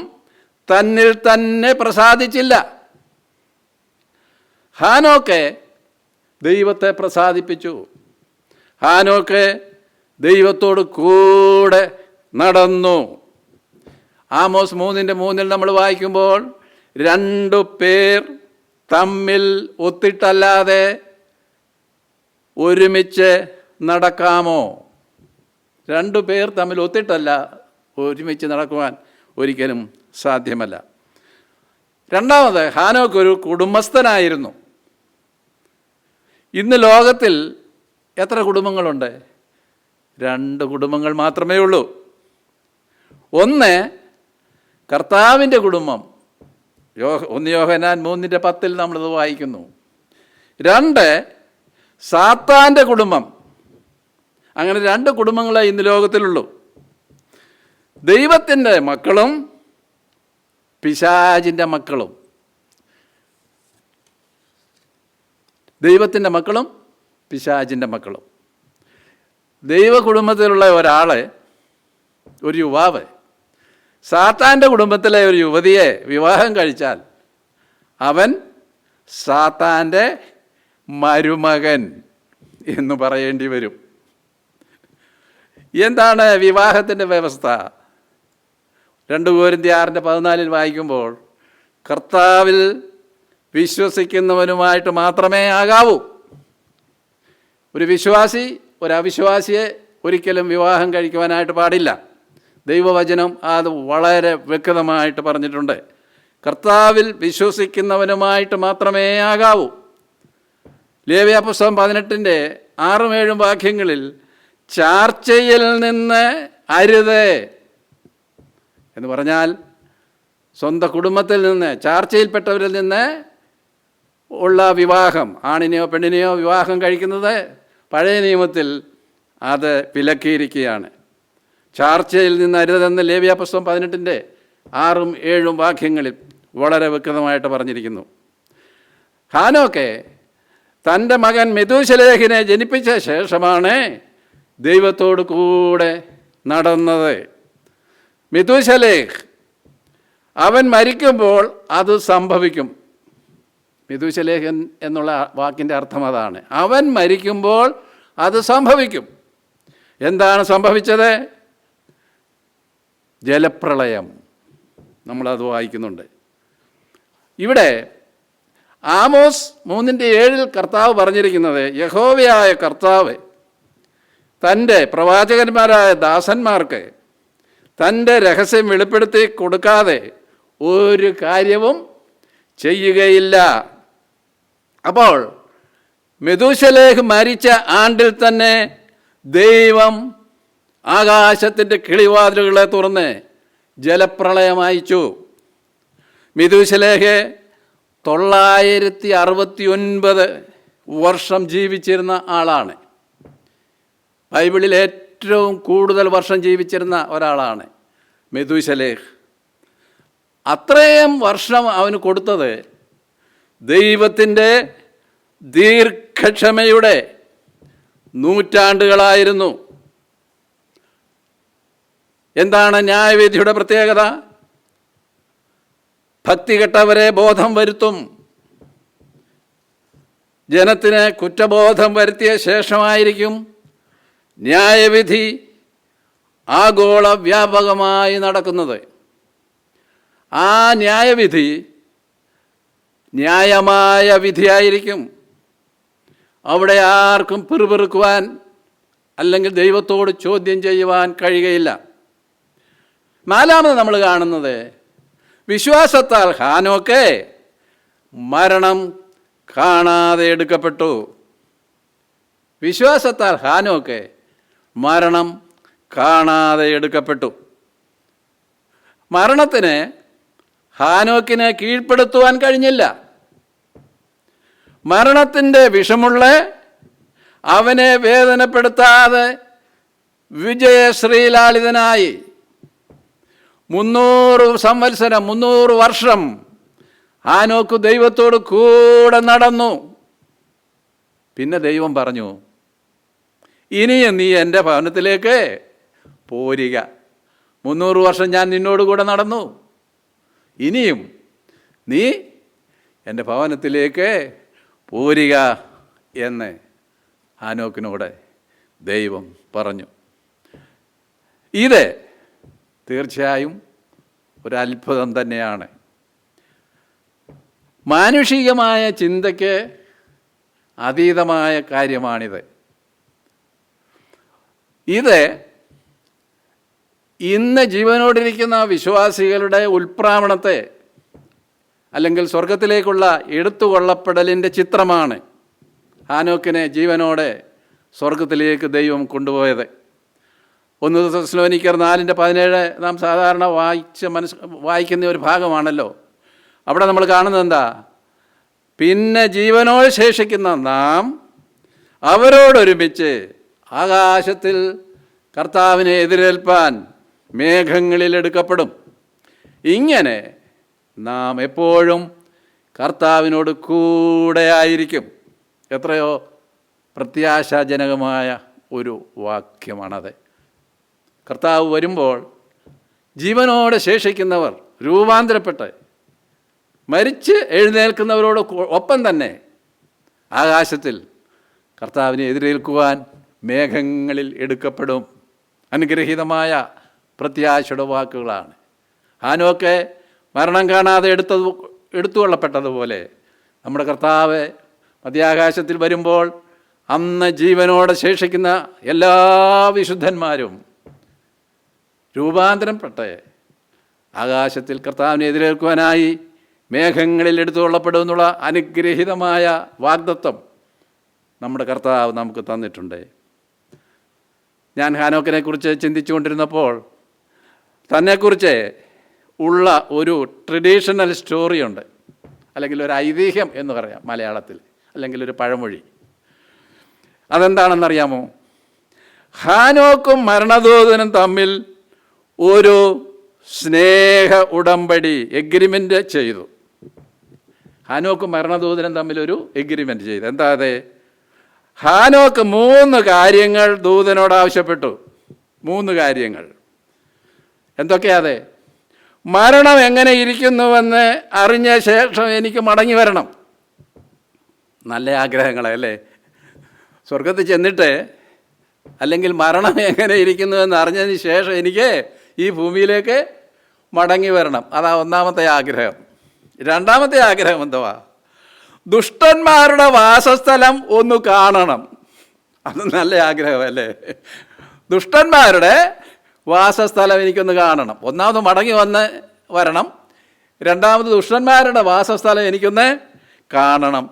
തന്നിൽ തന്നെ പ്രസാദിച്ചില്ല. ഹാനോക്ക് ദൈവത്തെ പ്രസാദിപ്പിച്ചു. ഹാനോക്ക് ദൈവത്തോട് കൂടെ നടന്നു. ആമോസ് 3:3 നമ്മൾ വായിക്കുമ്പോൾ, 2 പേർ തമ്മിൽ ഒത്തിട്ടല്ലാതെ ഒരുമിച്ച് നടക്കാമോ? 2 പേർ തമ്മിൽ ഒത്തിട്ടല്ല ഒരുമിച്ച് നടക്കുവാൻ ഒരിക്കലും സാധ്യമല്ല. രണ്ടാമത്, ഹാനോക്ക് ഒരു കുടുംബസ്ഥനായിരുന്നു. ഇന്ന് ലോകത്തിൽ എത്ര കുടുംബങ്ങളുണ്ട്? 2 കുടുംബങ്ങൾ മാത്രമേ ഉള്ളൂ. ഒന്ന് കർത്താവിൻ്റെ കുടുംബം. 1 യോഹന്നാൻ 3:10 നമ്മളത് വായിക്കുന്നു. 2 സാത്താൻ്റെ കുടുംബം. അങ്ങനെ 2 കുടുംബങ്ങളെ ഇന്ന് ലോകത്തിലുള്ളൂ. ദൈവത്തിൻ്റെ മക്കളും പിശാചിൻ്റെ മക്കളും. ദൈവത്തിൻ്റെ മക്കളും പിശാചിൻ്റെ മക്കളും. ദൈവ കുടുംബത്തിലുള്ള ഒരാൾ, ഒരു യുവാവ്, സാത്താൻ്റെ കുടുംബത്തിലെ ഒരു യുവതിയെ വിവാഹം കഴിച്ചാൽ അവൻ സാത്താൻ്റെ മരുമകൻ എന്ന് പറയേണ്ടി വരും. എന്താണ് വിവാഹത്തിൻ്റെ വ്യവസ്ഥ? 2 കൊരിന്ത്യർ 6:14 വായിക്കുമ്പോൾ, കർത്താവിൽ വിശ്വസിക്കുന്നവനുമായിട്ട് മാത്രമേ ആകാവൂ. ഒരു വിശ്വാസി ഒരു അവിശ്വാസിയെ ഒരിക്കലും വിവാഹം കഴിക്കുവാനായിട്ട് പാടില്ല. ദൈവവചനം അത് വളരെ വ്യക്തമായിട്ട് പറഞ്ഞിട്ടുണ്ട്. കർത്താവിൽ വിശ്വസിക്കുന്നവനുമായിട്ട് മാത്രമേ ആകാവൂ. ലേവ്യാപുസ്തകം 18-6-7 വാക്യങ്ങളിൽ ചാർച്ചയിൽ നിന്ന് അരുത് എന്ന് പറഞ്ഞാൽ സ്വന്തം കുടുംബത്തിൽ നിന്ന്, ചാർച്ചയിൽപ്പെട്ടവരിൽ നിന്ന് ഉള്ള വിവാഹം, ആണിനെയോ പെണ്ണിനെയോ വിവാഹം കഴിക്കുന്നത് പഴയ നിയമത്തിൽ അത് വിലക്കിയിരിക്കുകയാണ്. ചാർച്ചയിൽ നിന്ന് അരുതെന്ന് ലേവ്യാപുസ്തകം 18-6-7 വാക്യങ്ങളിൽ വളരെ വ്യക്തമായിട്ട് പറഞ്ഞിരിക്കുന്നു. ഹാനോക്ക് തൻ്റെ മകൻ മെഥൂശലേഹിനെ ജനിപ്പിച്ച ശേഷമാണ് ദൈവത്തോട് കൂടെ നടന്നത്. മെഥൂശലേഹ് അവൻ മരിക്കുമ്പോൾ അത് സംഭവിക്കും. മെഥൂശലേഹൻ എന്നുള്ള വാക്കിൻ്റെ അർത്ഥം അതാണ്. അവൻ മരിക്കുമ്പോൾ അത് സംഭവിക്കും. എന്താണ് സംഭവിച്ചത്? ജലപ്രളയം. നമ്മളത് വായിക്കുന്നുണ്ട്. ഇവിടെ ആമോസ് 3:7 കർത്താവ് പറഞ്ഞിരിക്കുന്നത്, യഹോവയായ കർത്താവ് തൻ്റെ പ്രവാചകന്മാരായ ദാസന്മാർക്ക് തൻ്റെ രഹസ്യം വെളിപ്പെടുത്തി കൊടുക്കാതെ ഒരു കാര്യവും ചെയ്യുകയില്ല. അപ്പോൾ മെഥൂശലേഹ് മരിച്ച ആണ്ടിൽ തന്നെ ദൈവം ആകാശത്തിൻ്റെ കിളിവാതിലുകളെ തുറന്ന് ജലപ്രളയം അയച്ചു. മെഥൂശലേഹ് 969 വർഷം ജീവിച്ചിരുന്ന ആളാണ്. ബൈബിളിൽ ഏറ്റവും കൂടുതൽ വർഷം ജീവിച്ചിരുന്ന ഒരാളാണ് മെഥൂശലേഹ്. അത്രയും വർഷം അവന് കൊടുത്തത് ദൈവത്തിൻ്റെ ദീർഘക്ഷമയുടെ നൂറ്റാണ്ടുകളായിരുന്നു. എന്താണ് ന്യായവിധിയുടെ പ്രത്യേകത? ഭക്തികെട്ടവരെ ബോധം വരുത്തും. ജനത്തിന് കുറ്റബോധം വരുത്തിയ ശേഷമായിരിക്കും ന്യായവിധി ആഗോള വ്യാപകമായി നടക്കുന്നത്. ആ ന്യായവിധി ന്യായമായ വിധിയായിരിക്കും. അവിടെ ആർക്കും പിറുപിറുക്കുവാൻ അല്ലെങ്കിൽ ദൈവത്തോട് ചോദ്യം ചെയ്യുവാൻ കഴിയുകയില്ല. 4 നമ്മൾ കാണുന്നത്, വിശ്വാസത്താൽ ഹാനോക്ക് മരണം കാണാതെ എടുക്കപ്പെട്ടു. വിശ്വാസത്താൽ ഹാനോക്ക് മരണം കാണാതെ എടുക്കപ്പെട്ടു. മരണത്തിന് ഹാനോക്കിനെ കീഴ്പ്പെടുത്തുവാൻ കഴിഞ്ഞില്ല. മരണത്തിൻ്റെ വിഷമുള്ള അവനെ വേദനപ്പെടുത്താതെ വിജയശ്രീലാളിതനായി 300 സംവത്സരം 300 വർഷം ഹാനോക്ക് ദൈവത്തോട് കൂടെ നടന്നു. പിന്നെ ദൈവം പറഞ്ഞു, ഇനിയും നീ എൻ്റെ ഭവനത്തിലേക്ക് പോരുക. 300 വർഷം ഞാൻ നിന്നോട് കൂടെ നടന്നു, ഇനിയും നീ എൻ്റെ ഭവനത്തിലേക്ക് പോരുക എന്ന് ഹാനോക്കിനോട് ദൈവം പറഞ്ഞു. ഇത് തീർച്ചയായും ഒരു അത്ഭുതം തന്നെയാണ്. മാനുഷികമായ ചിന്തയ്ക്ക് അതീതമായ കാര്യമാണിത്. ഇത് ഇന്ന് ജീവനോടിരിക്കുന്ന വിശ്വാസികളുടെ ഉൽപ്രാവണത്തെ അല്ലെങ്കിൽ സ്വർഗത്തിലേക്കുള്ള എടുത്തുകൊള്ളപ്പെടലിൻ്റെ ചിത്രമാണ് ഹാനോക്കിനെ ജീവനോടെ സ്വർഗത്തിലേക്ക് ദൈവം കൊണ്ടുപോയത്. 1 തെസ്സലോനിക്കർ 4:17 നാം സാധാരണ വായിക്കുന്ന ഒരു ഭാഗമാണല്ലോ. അവിടെ നമ്മൾ കാണുന്നത് എന്താ? പിന്നെ ജീവനോട് ശേഷിക്കുന്ന നാം അവരോടൊരുമിച്ച് ആകാശത്തിൽ കർത്താവിനെ എതിരേൽപ്പാൻ മേഘങ്ങളിൽ എടുക്കപ്പെടും. ഇങ്ങനെ നാം എപ്പോഴും കർത്താവിനോട് കൂടെ ആയിരിക്കും. എത്രയോ പ്രത്യാശാജനകമായ ഒരു വാക്യമാണത്. കർത്താവ് വരുമ്പോൾ ജീവനോടെ ശേഷിക്കുന്നവർ രൂപാന്തരപ്പെട്ട് മരിച്ച് എഴുന്നേൽക്കുന്നവരോട് ഒപ്പം തന്നെ ആകാശത്തിൽ കർത്താവിനെ എതിരേൽക്കുവാൻ മേഘങ്ങളിൽ എടുക്കപ്പെടും. അനുഗ്രഹീതമായ പ്രത്യാശയുടെ വാക്കുകളാണ്. ഹാനോക്ക് മരണം കാണാതെ എടുത്തുകൊള്ളപ്പെട്ടതുപോലെ നമ്മുടെ കർത്താവ് മധ്യാകാശത്തിൽ വരുമ്പോൾ അന്ന് ജീവനോടെ ശേഷിക്കുന്ന എല്ലാ വിശുദ്ധന്മാരും രൂപാന്തരപ്പെട്ട ആകാശത്തിൽ കർത്താവിനെ എതിരേൽക്കുവാനായി മേഘങ്ങളിൽ എടുത്തുകൊള്ളപ്പെടുമെന്നുള്ള അനുഗ്രഹീതമായ വാഗ്ദത്തം നമ്മുടെ കർത്താവ് നമുക്ക് തന്നിട്ടുണ്ട്. ഞാൻ ഹാനോക്കിനെക്കുറിച്ച് ചിന്തിച്ചുകൊണ്ടിരുന്നപ്പോൾ തന്നെക്കുറിച്ച് ഉള്ള ഒരു ട്രഡീഷണൽ സ്റ്റോറിയുണ്ട്, അല്ലെങ്കിൽ ഒരു ഐതിഹ്യം എന്ന് പറയാം മലയാളത്തിൽ, അല്ലെങ്കിൽ ഒരു പഴമൊഴി. അതെന്താണെന്നറിയാമോ? ഹാനോക്കും മരണദൂതനും തമ്മിൽ ഒരു സ്നേഹ ഉടമ്പടി എഗ്രിമെൻ്റ് ചെയ്തു. ഹാനോക്കും മരണദൂതനും തമ്മിൽ ഒരു എഗ്രിമെൻ്റ് ചെയ്തു. എന്താ അത്? ഹാനോക്ക് 3 കാര്യങ്ങൾ ദൂതനോട് ആവശ്യപ്പെട്ടു. 3 കാര്യങ്ങൾ. എന്തൊക്കെയാതെ? മരണം എങ്ങനെ ഇരിക്കുന്നുവെന്ന് അറിഞ്ഞ ശേഷം എനിക്ക് മടങ്ങി വരണം. നല്ല ആഗ്രഹങ്ങളല്ലേ? സ്വർഗത്തിൽ ചെന്നിട്ട്, അല്ലെങ്കിൽ മരണം എങ്ങനെ ഇരിക്കുന്നുവെന്ന് അറിഞ്ഞതിന് ശേഷം എനിക്ക് ഈ ഭൂമിയിലേക്ക് മടങ്ങി വരണം. അതാ ഒന്നാമത്തെ ആഗ്രഹം. രണ്ടാമത്തെ ആഗ്രഹം എന്തുവാ? ദുഷ്ടന്മാരുടെ വാസസ്ഥലം ഒന്ന് കാണണം. അത് നല്ല ആഗ്രഹമല്ലേ? ദുഷ്ടന്മാരുടെ വാസസ്ഥലം എനിക്കൊന്ന് കാണണം. ഒന്നാമത് മടങ്ങി വരണം. രണ്ടാമത് ദുഷ്ടന്മാരുടെ വാസസ്ഥലം എനിക്കൊന്ന് കാണണം.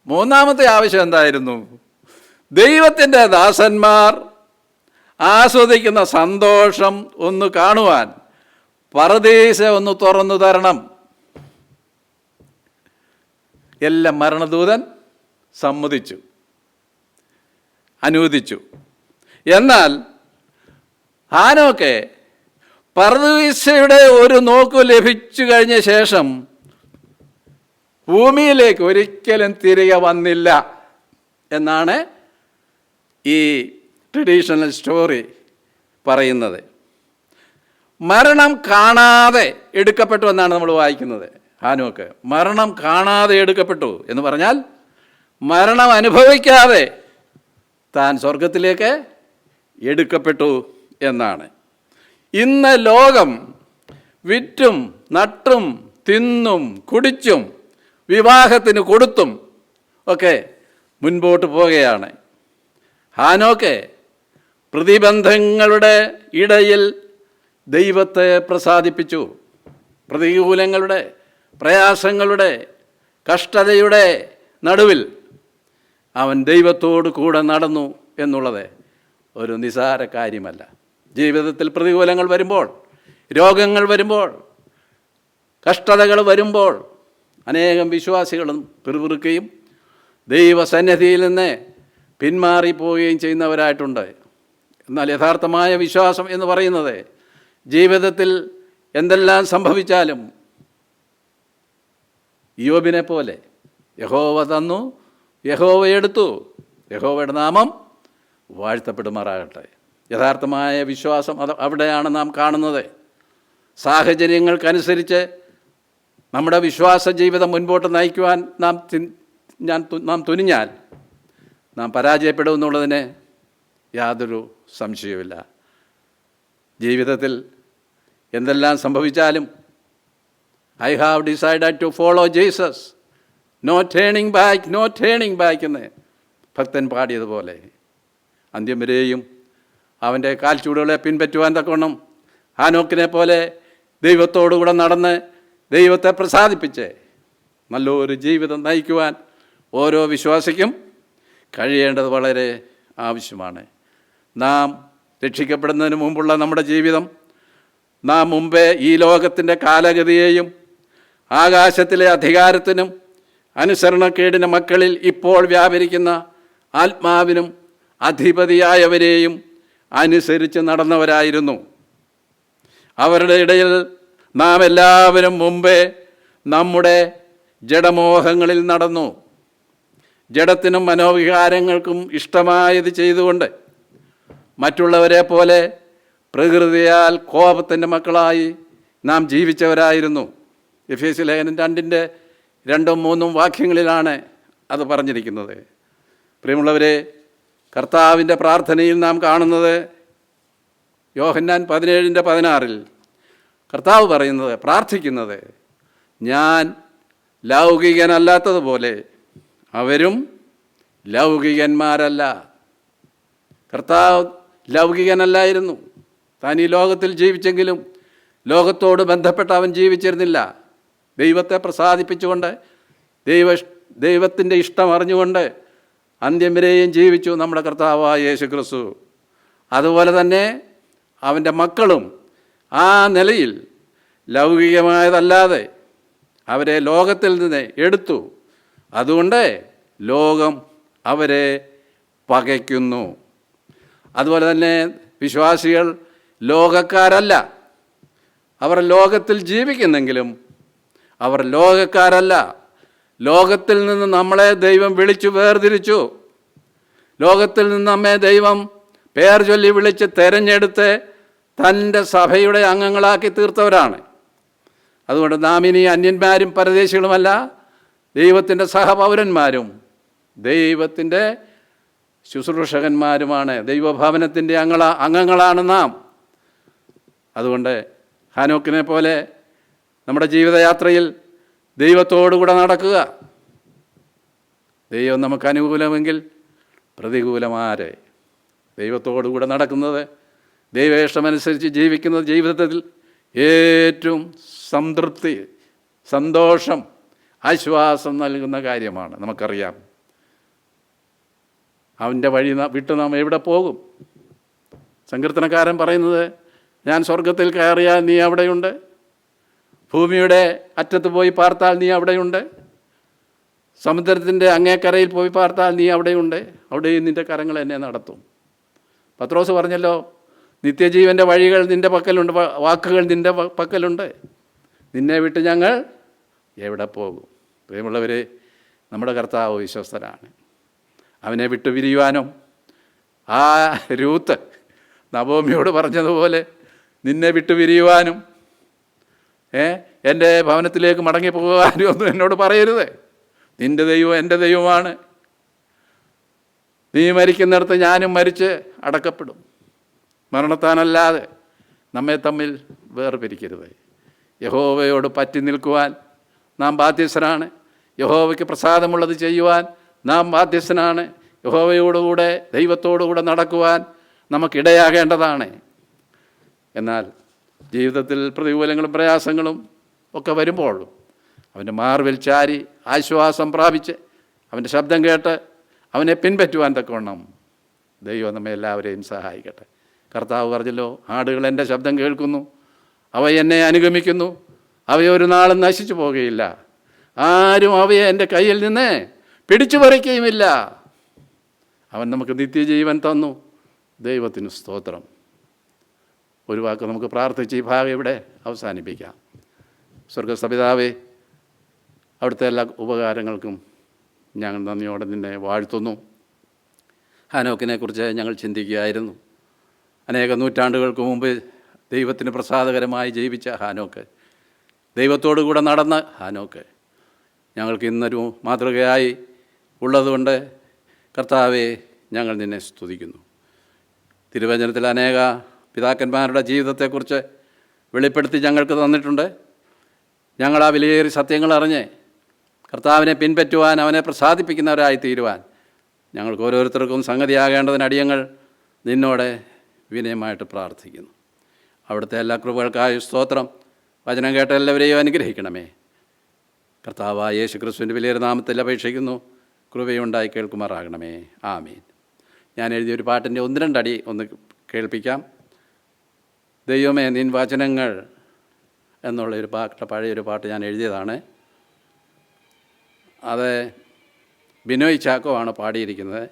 മൂന്നാമത്തെ ആവശ്യം എന്തായിരുന്നു? ദൈവത്തിൻ്റെ ദാസന്മാർ ആസ്വദിക്കുന്ന സന്തോഷം ഒന്ന് കാണുവാൻ പറുദീസ ഒന്ന് തുറന്നു തരണം. എല്ലാം മരണദൂതൻ സമ്മതിച്ചു, അനുവദിച്ചു. എന്നാൽ ഹാനോക്ക് പറുദീസയുടെ ഒരു നോക്കു ലഭിച്ചു കഴിഞ്ഞ ശേഷം ഭൂമിയിലേക്ക് ഒരിക്കലും തിരികെ വന്നില്ല എന്നാണ് ഈ ട്രഡീഷണൽ സ്റ്റോറി പറയുന്നത്. മരണം കാണാതെ എടുക്കപ്പെട്ടു എന്നാണ് നമ്മൾ വായിക്കുന്നത്. ഹാനോക്ക് മരണം കാണാതെ എടുക്കപ്പെട്ടു എന്ന് പറഞ്ഞാൽ മരണം അനുഭവിക്കാതെ താൻ സ്വർഗത്തിലേക്ക് എടുക്കപ്പെട്ടു എന്നാണ്. ഇന്ന് ലോകം വിറ്റും നട്ടും തിന്നും കുടിച്ചും വിവാഹത്തിന് കൊടുത്തും ഒക്കെ മുൻപോട്ട് പോവുകയാണ്. ഹാനോക്ക് പ്രതിബന്ധങ്ങളുടെ ഇടയിൽ ദൈവത്തെ പ്രസാദിപ്പിച്ചു. പ്രതികൂലങ്ങളുടെ, പ്രയാസങ്ങളുടെ, കഷ്ടതയുടെ നടുവിൽ അവൻ ദൈവത്തോട് കൂടെ നടന്നു എന്നുള്ളത് ഒരു നിസാര കാര്യമല്ല. ജീവിതത്തിൽ പ്രതികൂലങ്ങൾ വരുമ്പോൾ, രോഗങ്ങൾ വരുമ്പോൾ, കഷ്ടതകൾ വരുമ്പോൾ അനേകം വിശ്വാസികളും പിറുപിറുക്കുകയും ദൈവസന്നിധിയിൽ നിന്ന് പിന്മാറിപ്പോവുകയും ചെയ്യുന്നവരായിട്ടുണ്ട്. എന്നാൽ യഥാർത്ഥമായ വിശ്വാസം എന്ന് പറയുന്നത് ജീവിതത്തിൽ എന്തെല്ലാം സംഭവിച്ചാലും യോബിനെ പോലെ യഹോവ തന്നു, യഹോവ എടുത്തു, യഹോവയുടെ നാമം വാഴ്ത്തപ്പെടുമാറാകട്ടെ. യഥാർത്ഥമായ വിശ്വാസം അവിടെയാണ് നാം കാണുന്നത്. സാഹചര്യങ്ങൾക്കനുസരിച്ച് നമ്മുടെ വിശ്വാസ ജീവിതം മുൻപോട്ട് നയിക്കുവാൻ നാം തുനിഞ്ഞാൽ നാം പരാജയപ്പെടുമെന്നുള്ളതിന് യാതൊരു സംശയവുമില്ല. ജീവിതത്തിൽ എന്തെല്ലാം സംഭവിച്ചാലും I have decided to follow Jesus, no turning back, no turning back എന്ന് ഭക്തൻ പാടിയതുപോലെ അന്ത്യം വരെയും അവൻ്റെ കാൽച്ചൂടുകളെ പിൻപറ്റുവാൻ തക്കവണ്ണം ഹാനോക്കിനെ പോലെ ദൈവത്തോടുകൂടെ നടന്ന് ദൈവത്തെ പ്രസാദിപ്പിച്ച് നല്ലൊരു ജീവിതം നയിക്കുവാൻ ഓരോ വിശ്വാസിക്കും കഴിയേണ്ടത് വളരെ ആവശ്യമാണ്. നാം രക്ഷിക്കപ്പെടുന്നതിന് മുമ്പുള്ള നമ്മുടെ ജീവിതം നാം മുമ്പേ ഈ ലോകത്തിൻ്റെ കാലഗതിയെയും ആകാശത്തിലെ അധികാരത്തിനും അനുസരണക്കേടിന് മക്കളിൽ ഇപ്പോൾ വ്യാപരിക്കുന്ന ആത്മാവിനും അധിപതിയായവരെയും അനുസരിച്ച് നടന്നവരായിരുന്നു. അവരുടെ ഇടയിൽ നാം എല്ലാവരും മുമ്പേ നമ്മുടെ ജഡമോഹങ്ങളിൽ നടന്നു. ജഡത്തിനും മനോവികാരങ്ങൾക്കും ഇഷ്ടമായത് ചെയ്തുകൊണ്ട് മറ്റുള്ളവരെ പോലെ പ്രകൃതിയാൽ കോപത്തിൻ്റെ മക്കളായി നാം ജീവിച്ചവരായിരുന്നു. എഫേസ്യ ലേഖനം 2-3 വാക്യങ്ങളിലാണ് അത് പറഞ്ഞിരിക്കുന്നത്. പ്രിയമുള്ളവരെ, കർത്താവിൻ്റെ പ്രാർത്ഥനയിൽ നാം കാണുന്നത് യോഹന്നാൻ 17:16 കർത്താവ് പ്രാർത്ഥിക്കുന്നത്, ഞാൻ ലൗകികനല്ലാത്തതുപോലെ അവരും ലൗകികന്മാരല്ല. കർത്താവ് ലൗകികനല്ലായിരുന്നു. താൻ ഈ ലോകത്തിൽ ജീവിച്ചെങ്കിലും ലോകത്തോട് ബന്ധപ്പെട്ട് അവൻ ജീവിച്ചിരുന്നില്ല. ദൈവത്തെ പ്രസാദിപ്പിച്ചുകൊണ്ട് ദൈവത്തിൻ്റെ ഇഷ്ടം അറിഞ്ഞുകൊണ്ട് അന്ത്യം വരെയും ജീവിച്ചു നമ്മുടെ കർത്താവായ യേശു ക്രിസ്തു. അതുപോലെ തന്നെ അവൻ്റെ മക്കളും ആ നിലയിൽ ലൗകികമായതല്ലാതെ അവരെ ലോകത്തിൽ നിന്ന് എടുത്തു. അതുകൊണ്ട് ലോകം അവരെ പകയ്ക്കുന്നു. അതുപോലെ തന്നെ വിശ്വാസികൾ ലോകക്കാരല്ല. അവർ ലോകത്തിൽ ജീവിക്കുന്നെങ്കിലും അവർ ലോകക്കാരല്ല. ലോകത്തിൽ നിന്ന് നമ്മളെ ദൈവം വിളിച്ചു വേർതിരിച്ചു. ലോകത്തിൽ നിന്ന് നമ്മെ ദൈവം പേർ ചൊല്ലി വിളിച്ച് തെരഞ്ഞെടുത്ത് തൻ്റെ സഭയുടെ അംഗങ്ങളാക്കി തീർത്തവരാണ്. അതുകൊണ്ട് നാം ഇനി അന്യന്മാരും പരദേശികളുമല്ല, ദൈവത്തിൻ്റെ സഹപൗരന്മാരും ദൈവത്തിൻ്റെ ശുശ്രൂഷകന്മാരുമാണ്. ദൈവഭവനത്തിൻ്റെ അംഗങ്ങളാണ് നാം. അതുകൊണ്ട് ഹാനോക്കിനെ പോലെ നമ്മുടെ ജീവിതയാത്രയിൽ ദൈവത്തോടുകൂടെ നടക്കുക. ദൈവം നമുക്ക് അനുകൂലമെങ്കിൽ പ്രതികൂലമാരെ. ദൈവത്തോടുകൂടെ നടക്കുന്നത്, ദൈവേഷ്ടമനുസരിച്ച് ജീവിക്കുന്നത് ജീവിതത്തിൽ ഏറ്റവും സംതൃപ്തി, സന്തോഷം, ആശ്വാസം നൽകുന്ന കാര്യമാണ്. നമുക്കറിയാം, അവൻ്റെ വഴി വിട്ട് നാം എവിടെ പോകും? സങ്കീർത്തനക്കാരൻ പറയുന്നത്, ഞാൻ സ്വർഗത്തിൽ കയറിയാൽ നീ അവിടെയുണ്ട്, ഭൂമിയുടെ അറ്റത്ത് പോയി പാർത്താൽ നീ അവിടെയുണ്ട്, സമുദ്രത്തിൻ്റെ അങ്ങേക്കരയിൽ പോയി പാർത്താൽ നീ അവിടെയുണ്ട്, അവിടെയും നിൻ്റെ കരങ്ങൾ എന്നെ നടത്തും. പത്രോസ് പറഞ്ഞല്ലോ, നിത്യജീവൻ്റെ വഴികൾ നിൻ്റെ പക്കലുണ്ട്, വാക്കുകൾ നിൻ്റെ പക്കലുണ്ട്, നിന്നെ വിട്ട് ഞങ്ങൾ എവിടെ പോകും? പ്രിയമുള്ളവരെ, നമ്മുടെ കർത്താവ് വിശ്വസ്തനാണ്. അവനെ വിട്ടു പിരിയുവാനും, ആ രൂത്ത് നവോമിയോട് പറഞ്ഞതുപോലെ നിന്നെ വിട്ടു പിരിയുവാനും എൻ്റെ ഭവനത്തിലേക്ക് മടങ്ങിപ്പോകാനും ഒന്നും എന്നോട് പറയരുത്. നിൻ്റെ ദൈവം എൻ്റെ ദൈവമാണ്. നീ മരിക്കുന്നിടത്ത് ഞാനും മരിച്ച് അടക്കപ്പെടും. മരണത്താനല്ലാതെ നമ്മെ തമ്മിൽ വേർപിരിക്കരുത്. യഹോവയോട് പറ്റി നിൽക്കുവാൻ നാം ബാധ്യസ്ഥനാണ്. യഹോവയ്ക്ക് പ്രസാദമുള്ളത് ചെയ്യുവാൻ നാം ബാധ്യസ്ഥനാണ്. യഹോവയോടുകൂടെ ദൈവത്തോടുകൂടെ നടക്കുവാൻ നമുക്കിടയാകേണ്ടതാണ്. എന്നാൽ ജീവിതത്തിൽ പ്രതികൂലങ്ങളും പ്രയാസങ്ങളും ഒക്കെ വരുമ്പോൾ അവൻ്റെ മാർവിൽ ചാരി ആശ്വാസം പ്രാപിച്ച് അവൻ്റെ ശബ്ദം കേട്ട് അവനെ പിൻപറ്റുവാൻ തക്കവണ്ണം ദൈവം നമ്മെ എല്ലാവരെയും സഹായിക്കട്ടെ. കർത്താവ് പറഞ്ഞല്ലോ, ആടുകൾ എൻ്റെ ശബ്ദം കേൾക്കുന്നു, അവ എന്നെ അനുഗമിക്കുന്നു, അവയൊരു നാളും നശിച്ചു പോകുകയില്ല, ആരും അവയെ എൻ്റെ കയ്യിൽ നിന്ന് പിടിച്ചു പറിക്കുകയുമില്ല. അവൻ നമുക്ക് നിത്യജീവൻ തന്നു. ദൈവത്തിന് സ്തോത്രം. ഒരു വാക്ക് നമുക്ക് പ്രാർത്ഥിച്ച് ഈ ഭാഗം ഇവിടെ അവസാനിപ്പിക്കാം. സ്വർഗസ്ഥപിതാവേ, അവിടുത്തെ എല്ലാ ഉപകാരങ്ങൾക്കും ഞങ്ങൾ നന്ദിയോടെ നിന്നെ വാഴ്ത്തുന്നു. ഹാനോക്കിനെക്കുറിച്ച് ഞങ്ങൾ ചിന്തിക്കുകയായിരുന്നു. അനേക നൂറ്റാണ്ടുകൾക്ക് മുമ്പ് ദൈവത്തിന് പ്രസാദകരമായി ജീവിച്ച ഹാനോക്ക്, ദൈവത്തോടു കൂടെ നടന്ന ഹാനോക്ക് ഞങ്ങൾക്ക് ഇന്നൊരു മാതൃകയായി ഉള്ളതുകൊണ്ട് കർത്താവെ, ഞങ്ങൾ നിന്നെ സ്തുതിക്കുന്നു. തിരുവചനത്തിൽ അനേക പിതാക്കന്മാരുടെ ജീവിതത്തെക്കുറിച്ച് വെളിപ്പെടുത്തി ഞങ്ങൾക്ക് തന്നിട്ടുണ്ട്. ഞങ്ങൾ ആ വിലയേറിയ സത്യങ്ങൾ അറിഞ്ഞ് കർത്താവിനെ പിൻപറ്റുവാൻ, അവനെ പ്രസാദിപ്പിക്കുന്നവരായി തീരുവാൻ ഞങ്ങൾക്ക് ഓരോരുത്തർക്കും സംഗതിയാകേണ്ടതിന് അടിയങ്ങൾ നിന്നോട് വിനയമായിട്ട് പ്രാർത്ഥിക്കുന്നു. അവിടുത്തെ എല്ലാ കൃപകൾക്കായി സ്തോത്രം. വചനം കേട്ട എല്ലാവരെയും അനുഗ്രഹിക്കണമേ. കർത്താവായ യേശു ക്രിസ്തുവിൻ്റെ വിലയേറിയ നാമത്തിൽ അപേക്ഷിക്കുന്നു. കൃപയുണ്ടായി കേൾക്കുമാറാകണമേ. ആമീൻ. ഞാൻ എഴുതിയൊരു പാട്ടിൻ്റെ 1-2 അടി ഒന്ന് കേൾപ്പിക്കാം. ദൈവമേ നിൻ വചനങ്ങൾ എന്നുള്ളൊരു പഴയൊരു പാട്ട് ഞാൻ എഴുതിയതാണ്. അത് ബിനോയ് ചാക്കോ ആണ് പാടിയിരിക്കുന്നത്.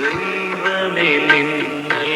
ദൈവമേ നിന്നൽ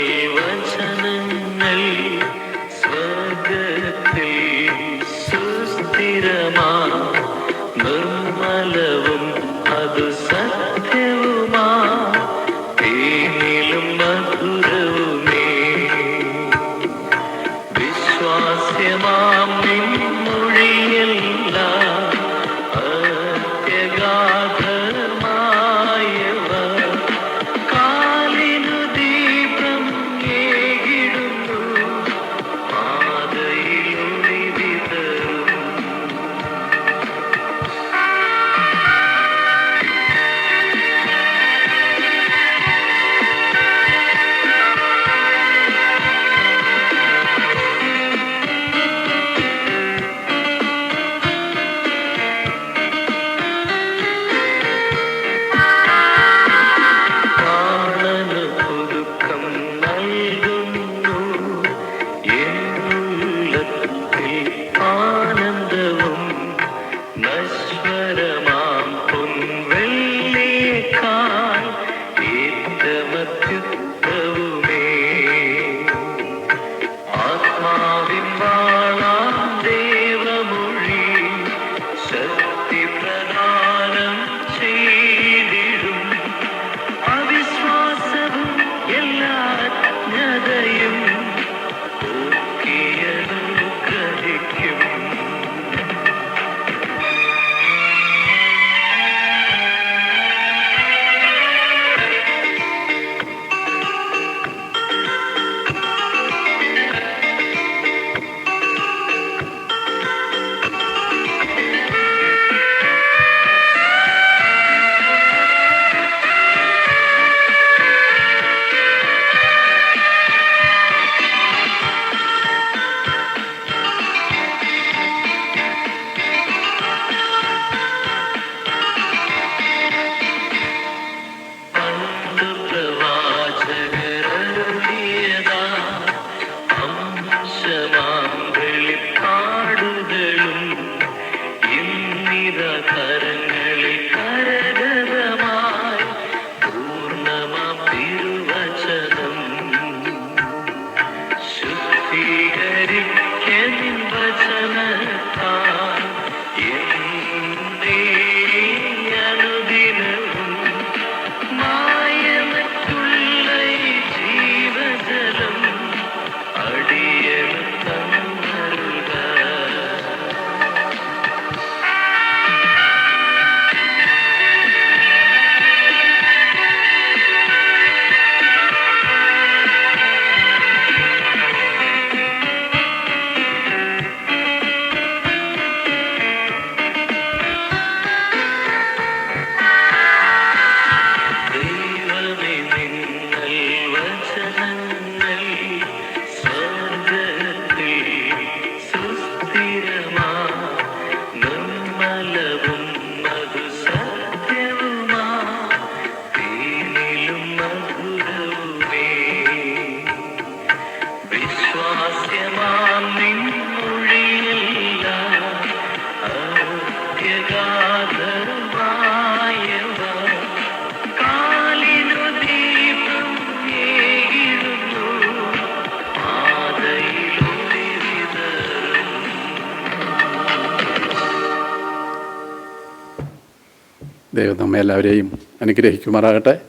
ദൈവം നമ്മെ എല്ലാവരെയും അനുഗ്രഹിക്കുമാറാകട്ടെ.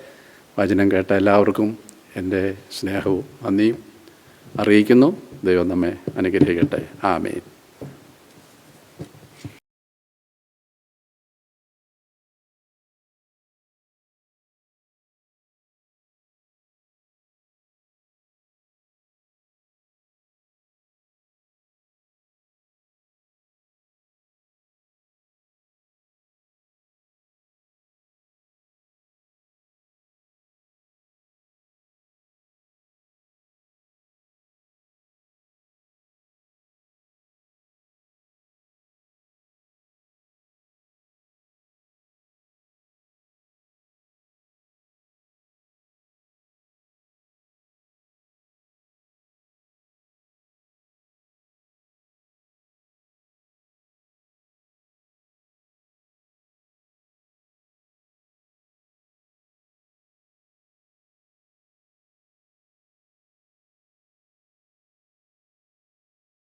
വചനം കേട്ട എല്ലാവർക്കും എൻ്റെ സ്നേഹവും നന്ദിയും അറിയിക്കുന്നു. ദൈവം നമ്മെ അനുഗ്രഹിക്കട്ടെ. ആമേൻ.